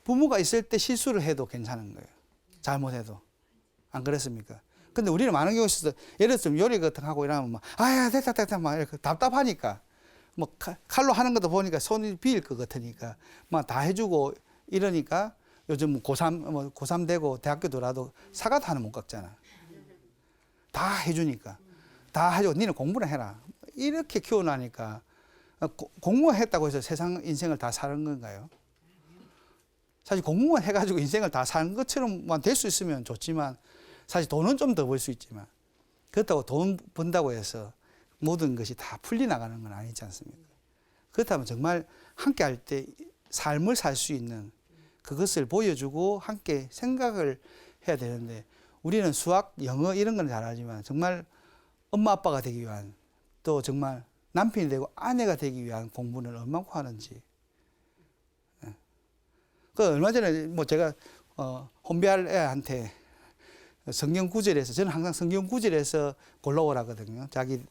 Speaker 1: 부모가 있을 때 실수를 해도 괜찮은 거예요. 잘못해도. 안 그렇습니까? 근데 우리는 많은 경우에 있어서 예를 들면 요리 같은 거 하고 이러면 막 아야 됐다 막 이렇게 답답하니까 뭐 칼로 하는 것도 보니까 손이 비일 것 같으니까 막 다 해주고 이러니까 요즘 고3 되고 대학교 들어와도 사과도 하나 못 깎잖아. 다 해주니까. 다 해주고 니는 공부나 해라. 이렇게 키워나니까 공무원 했다고 해서 세상 인생을 다 사는 건가요? 사실 공무원 해가지고 인생을 다 사는 것처럼만 될 수 있으면 좋지만 사실 돈은 좀 더 벌 수 있지만 그렇다고 돈 번다고 해서 모든 것이 다 풀려나가는 건 아니지 않습니까? 그렇다면 정말 함께 할 때 삶을 살 수 있는 그것을 보여주고 함께 생각을 해야 되는데 우리는 수학, 영어 이런 건 잘하지만 정말 엄마 아빠가 되기 위한 또 정말 남편이 되고 아내가 되기 위한 공부는 얼마나 하는지. 그 얼마 전에 뭐 제가 혼비할 애한테 성경 구절에서 저는 항상 성경 구절에서 골라오라거든요. 자기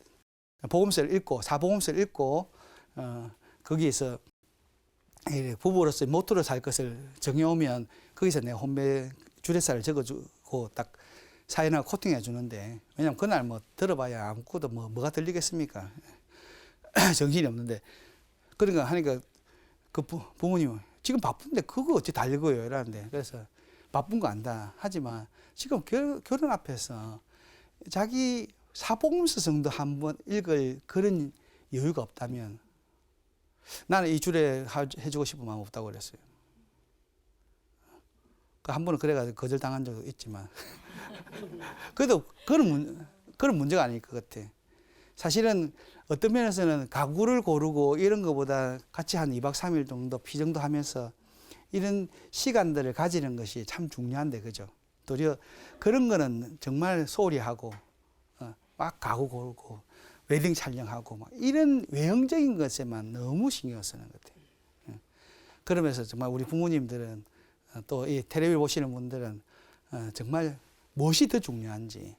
Speaker 1: 복음서를 읽고 사복음서를 읽고 거기에서 부부로서의 모토로 살 것을 정해오면 거기서 내가 혼배 주례사를 적어주고 딱 사인하고 코팅해 주는데 왜냐면 그날 뭐 들어봐야 아무것도 뭐가 들리겠습니까? 정신이 없는데 그러니까 하니까 그 부모님은 지금 바쁜데 그거 어찌 다 읽어요 이러는데 그래서 바쁜 거 안다 하지만 지금 결혼 앞에서 자기 사복음서 정도 한번 읽을 그런 여유가 없다면 나는 이 주례 해주고 싶은 마음 없다고 그랬어요. 한 번은 그래가지고 거절당한 적도 있지만 그래도 그런 문제가 아닐 것 같아. 사실은 어떤 면에서는 가구를 고르고 이런 것보다 같이 한 2박 3일 정도 피정도 하면서 이런 시간들을 가지는 것이 참 중요한데 그죠? 도리어 그런 거는 정말 소홀히 하고 막 가구 고르고 웨딩 촬영하고 막 이런 외형적인 것에만 너무 신경 쓰는 것 같아요. 그러면서 정말 우리 부모님들은 또 이 텔레비전 보시는 분들은 정말 무엇이 더 중요한지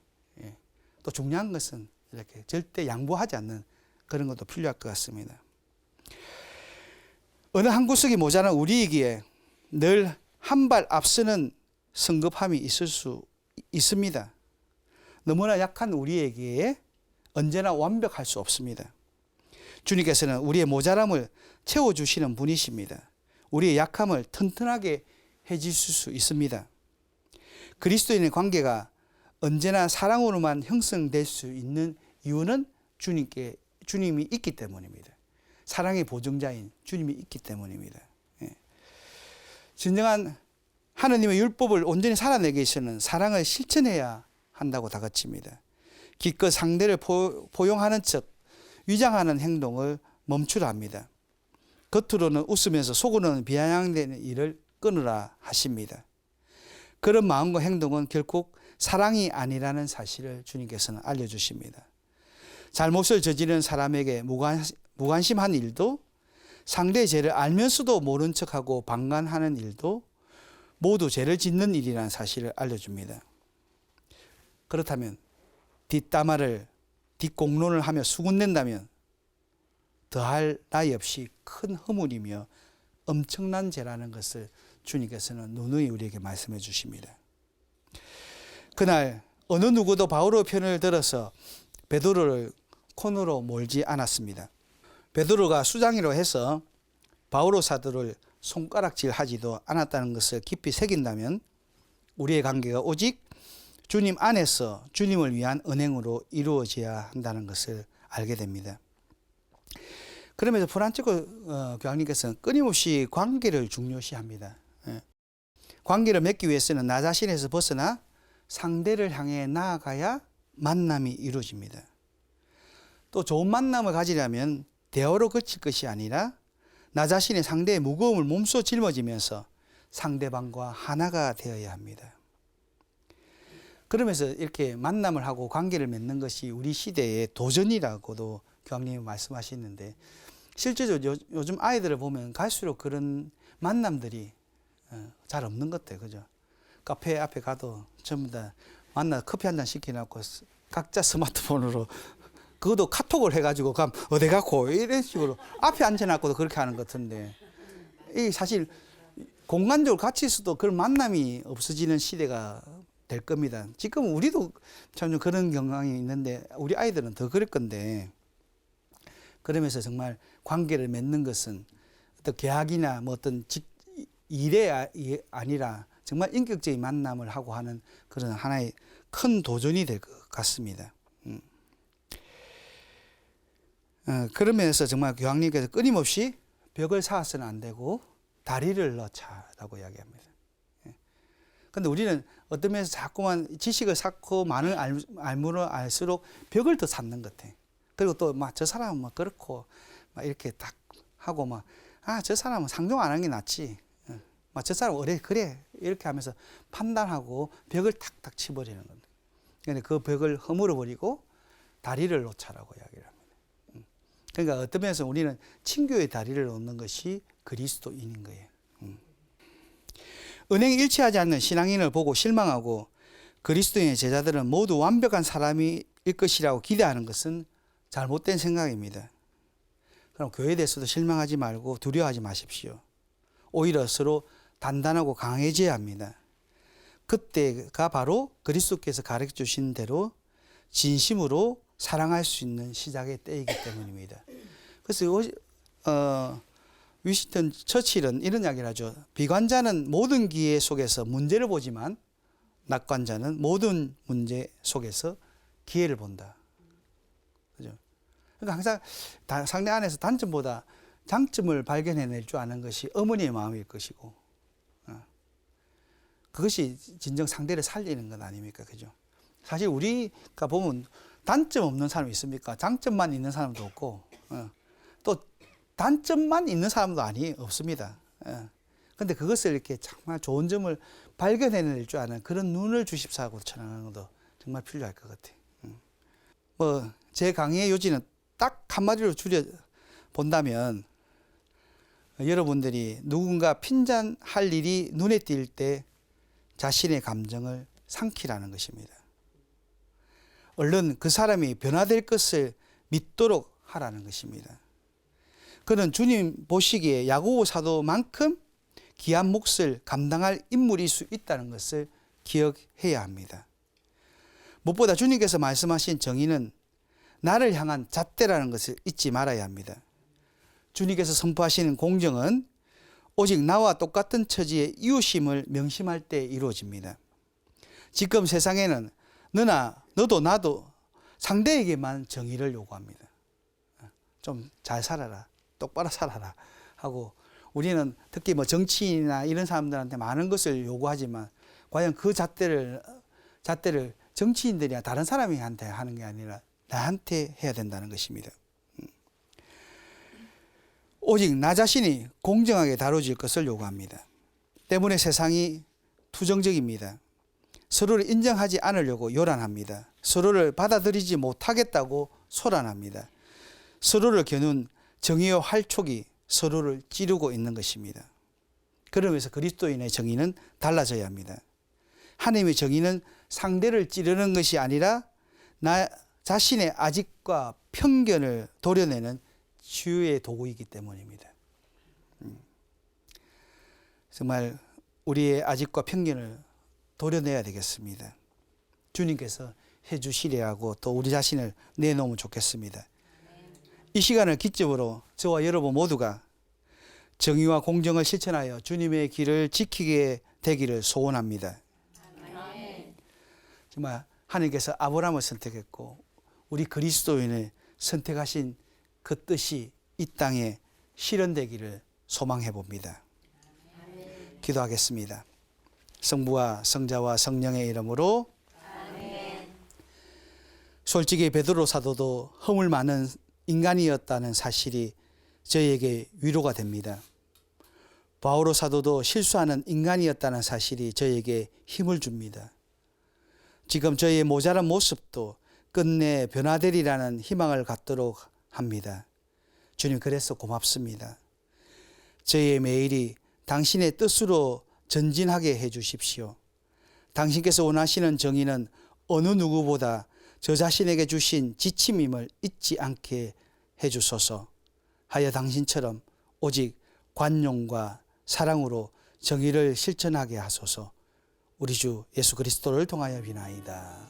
Speaker 1: 또 중요한 것은 이렇게 절대 양보하지 않는 그런 것도 필요할 것 같습니다. 어느 한 구석이 모자란 우리에게 늘 한 발 앞서는 성급함이 있을 수 있습니다. 너무나 약한 우리에게 언제나 완벽할 수 없습니다. 주님께서는 우리의 모자람을 채워주시는 분이십니다. 우리의 약함을 튼튼하게 해주실 수 있습니다. 그리스도인의 관계가 언제나 사랑으로만 형성될 수 있는 이유는 주님이 있기 때문입니다. 사랑의 보증자인 주님이 있기 때문입니다. 진정한 하느님의 율법을 온전히 살아내기 위해서는 사랑을 실천해야 한다고 다그칩니다. 기껏 상대를 포용하는 척 위장하는 행동을 멈추라 합니다. 겉으로는 웃으면서 속으로는 비아냥대는 일을 끊으라 하십니다. 그런 마음과 행동은 결국 사랑이 아니라는 사실을 주님께서는 알려주십니다. 잘못을 저지르는 사람에게 무관심한 일도 상대의 죄를 알면서도 모른 척하고 방관하는 일도 모두 죄를 짓는 일이라는 사실을 알려줍니다. 그렇다면 뒷공론을 하며 수군댄다면 더할 나위 없이 큰 허물이며 엄청난 죄라는 것을 주님께서는 누누이 우리에게 말씀해 주십니다. 그날 어느 누구도 바울의 편을 들어서 베드로를 코너로 몰지 않았습니다. 베드로가 수장이로 해서 바오로 사도를 손가락질하지도 않았다는 것을 깊이 새긴다면 우리의 관계가 오직 주님 안에서 주님을 위한 은행으로 이루어져야 한다는 것을 알게 됩니다. 그러면서 프란치스코 교황님께서는 끊임없이 관계를 중요시합니다. 관계를 맺기 위해서는 나 자신에서 벗어나 상대를 향해 나아가야 만남이 이루어집니다. 또 좋은 만남을 가지려면 대화로 그칠 것이 아니라 나 자신의 상대의 무거움을 몸소 짊어지면서 상대방과 하나가 되어야 합니다. 그러면서 이렇게 만남을 하고 관계를 맺는 것이 우리 시대의 도전이라고도 교황님이 말씀하시는데 실제로 요즘 아이들을 보면 갈수록 그런 만남들이 잘 없는 것 같아요. 그죠? 카페 앞에 가도 전부 다 만나 커피 한 잔 시켜놓고 각자 스마트폰으로 그것도 카톡을 해가지고 감 어디 갔고 이런 식으로 앞에 앉혀놨고도 그렇게 하는 것 같은데 이 사실 공간적으로 같이 있어도 그런 만남이 없어지는 시대가 될 겁니다. 지금 우리도 참 그런 경향이 있는데 우리 아이들은 더 그럴 건데 그러면서 정말 관계를 맺는 것은 어떤 계약이나 뭐 어떤 일에 아니라 정말 인격적인 만남을 하고 하는 그런 하나의 큰 도전이 될 것 같습니다. 그런 면에서 정말 교황님께서 끊임없이 벽을 쌓아서는 안 되고 다리를 넣자라고 이야기합니다. 그런데 우리는 어떤 면에서 자꾸만 지식을 쌓고 많은 알물을 알수록 벽을 더 쌓는 것 같아. 그리고 또 막 저 사람은 막 그렇고 막 이렇게 딱 하고 막 저 사람은 상종 안 하는 게 낫지. 막 저 사람 그래 이렇게 하면서 판단하고 벽을 탁탁 치버리는 겁니다. 그런데 그 벽을 허물어 버리고 다리를 놓자라고 이야기를 합니다. 그러니까 어떤 면에서 우리는 친교의 다리를 놓는 것이 그리스도인인 거예요. 은행이 일치하지 않는 신앙인을 보고 실망하고 그리스도인의 제자들은 모두 완벽한 사람일 것이라고 기대하는 것은 잘못된 생각입니다. 그럼 교회에 대해서도 실망하지 말고 두려워하지 마십시오. 오히려 서로 단단하고 강해져야 합니다. 그때가 바로 그리스도께서 가르쳐 주신 대로 진심으로 사랑할 수 있는 시작의 때이기 때문입니다. 그래서 위스턴 처칠은 이런 이야기를 하죠. 비관자는 모든 기회 속에서 문제를 보지만 낙관자는 모든 문제 속에서 기회를 본다. 그죠? 그러니까 항상 상대 안에서 단점보다 장점을 발견해낼 줄 아는 것이 어머니의 마음일 것이고, 그것이 진정 상대를 살리는 것 아닙니까? 그죠? 사실 우리가 보면 단점 없는 사람이 있습니까? 장점만 있는 사람도 없고, 또 단점만 있는 사람도 없습니다. 그런데 그것을 이렇게 정말 좋은 점을 발견해낼 줄 아는 그런 눈을 주십사하고 전하는 것도 정말 필요할 것 같아요. 제 강의의 요지는 딱 한마디로 줄여 본다면, 여러분들이 누군가 핀잔할 일이 눈에 띌 때 자신의 감정을 삼키라는 것입니다. 얼른 그 사람이 변화될 것을 믿도록 하라는 것입니다. 그는 주님 보시기에 야고보 사도만큼 귀한 몫을 감당할 인물일 수 있다는 것을 기억해야 합니다. 무엇보다 주님께서 말씀하신 정의는 나를 향한 잣대라는 것을 잊지 말아야 합니다. 주님께서 선포하시는 공정은 오직 나와 똑같은 처지의 이웃임을 명심할 때 이루어집니다. 지금 세상에는 너도 나도 상대에게만 정의를 요구합니다. 좀 잘 살아라, 똑바로 살아라 하고, 우리는 특히 정치인이나 이런 사람들한테 많은 것을 요구하지만 과연 그 잣대를 정치인들이나 다른 사람한테 하는 게 아니라 나한테 해야 된다는 것입니다. 오직 나 자신이 공정하게 다뤄질 것을 요구합니다. 때문에 세상이 투정적입니다. 서로를 인정하지 않으려고 요란합니다. 서로를 받아들이지 못하겠다고 소란합니다. 서로를 겨눈 정의와 활촉이 서로를 찌르고 있는 것입니다. 그러면서 그리스도인의 정의는 달라져야 합니다. 하나님의 정의는 상대를 찌르는 것이 아니라 나 자신의 아집과 편견을 도려내는 치유의 도구이기 때문입니다. 정말 우리의 아집과 편견을 도려내야 되겠습니다. 주님께서 해주시려 하고 또 우리 자신을 내놓으면 좋겠습니다. 이 시간을 기점으로 저와 여러분 모두가 정의와 공정을 실천하여 주님의 길을 지키게 되기를 소원합니다. 정말 하나님께서 아브라함을 선택했고 우리 그리스도인을 선택하신 그 뜻이 이 땅에 실현되기를 소망해 봅니다. 기도하겠습니다. 성부와 성자와 성령의 이름으로 아멘. 솔직히 베드로 사도도 허물 많은 인간이었다는 사실이 저에게 위로가 됩니다. 바오로 사도도 실수하는 인간이었다는 사실이 저에게 힘을 줍니다. 지금 저희의 모자란 모습도 끝내 변화되리라는 희망을 갖도록 합니다. 주님, 그래서 고맙습니다. 저희의 매일이 당신의 뜻으로 전진하게 해 주십시오. 당신께서 원하시는 정의는 어느 누구보다 저 자신에게 주신 지침임을 잊지 않게 해 주소서. 하여 당신처럼 오직 관용과 사랑으로 정의를 실천하게 하소서. 우리 주 예수 그리스도를 통하여 비나이다.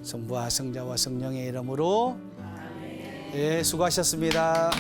Speaker 1: 성부와 성자와 성령의 이름으로. 예, 수고하셨습니다.